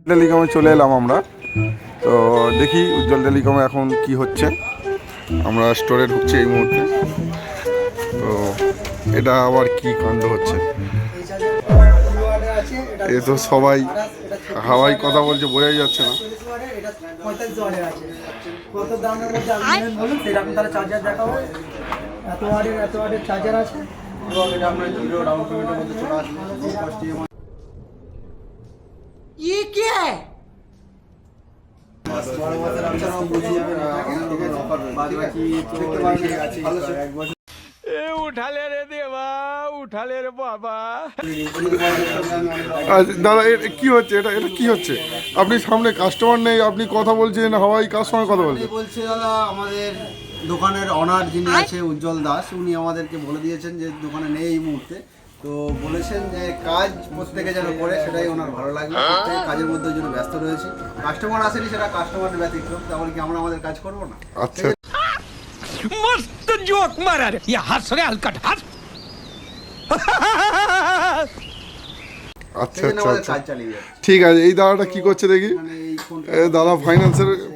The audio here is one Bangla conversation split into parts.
টেলিকমে চলে এলাম আমরা। তো দেখি উজ্জ্বল টেলিকমে এখন কি হচ্ছে। আমরা স্টোরে ঢুকছি এই মুহূর্তে। তো এটা আবার কি কাণ্ড হচ্ছে, এ তো সবাই হাওয়াই কথা বলছে, বোঝাই যাচ্ছে না। চার্জার আছে এবং এটা আপনার জিরো ডাউন পেমেন্টের মধ্যে চলে আসবে। ये क्या है? উঠালে রে দেবা, উঠালে রে বাবা। দাদা কি হচ্ছে, এটা এটা কি হচ্ছে? আপনি সামনে কাস্টমার নেই, আপনি কথা বলছেন হাওয়াই, কার সঙ্গে কথা বলছেন? বলছে দাদা আমাদের দোকানের অনার যিনি আছে উজ্জ্বল দাস, উনি আমাদেরকে বলে দিয়েছেন যে দোকানে নেই এই মুহূর্তে। তো বলেছেন যে কাজ প্রত্যেকে যেন করে, সেটাই ওনার ভালো লাগবে। প্রত্যেক কাজের মধ্যে জন্য ব্যস্ত রয়েছে, কাস্টমার আসেনি সেটা কাস্টমারের ব্যতিক্রম, তাহলে কি আমরা আমাদের কাজ করবো না? আচ্ছা मस्त जोक मारा रे, ये हंस रे हलकट हंस। আচ্ছা সেজন্য আচ্ছা আমাদের আচ্ছা কাজ চালিয়ে যাচ্ছে। ঠিক আছে। এই দাদাটা কি করছে দেখি। মানে এই ফোনটা দাদা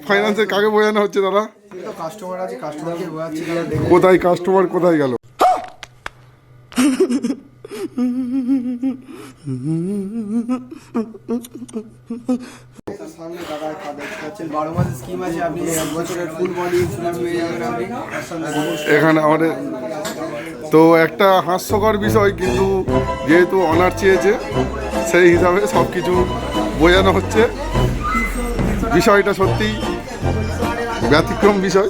ফাইন্যান্সের কাকে বোঝানো হচ্ছে দাদা? তো কাস্টমার আছে, কাস্টমারকে বোঝাচ্ছি দাদা দেখে। কোথায় কাস্টমার, কোথায় গেল? সামনে দাদা দেখতে পাচ্ছেন 12 মাসের স্কিম আছে, আপনি এক বছরের ফুল বডি ইন্স্যুরেন্স পেয়ে যাবেন আপনি। তার সঙ্গে এখানে আমাদের তো একটা হাস্যকর বিষয়, কিন্তু যেহেতু অনার চেয়েছে সেই হিসাবে সব কিছু বোঝানো হচ্ছে। বিষয়টা সত্যি ব্যতিক্রম বিষয়।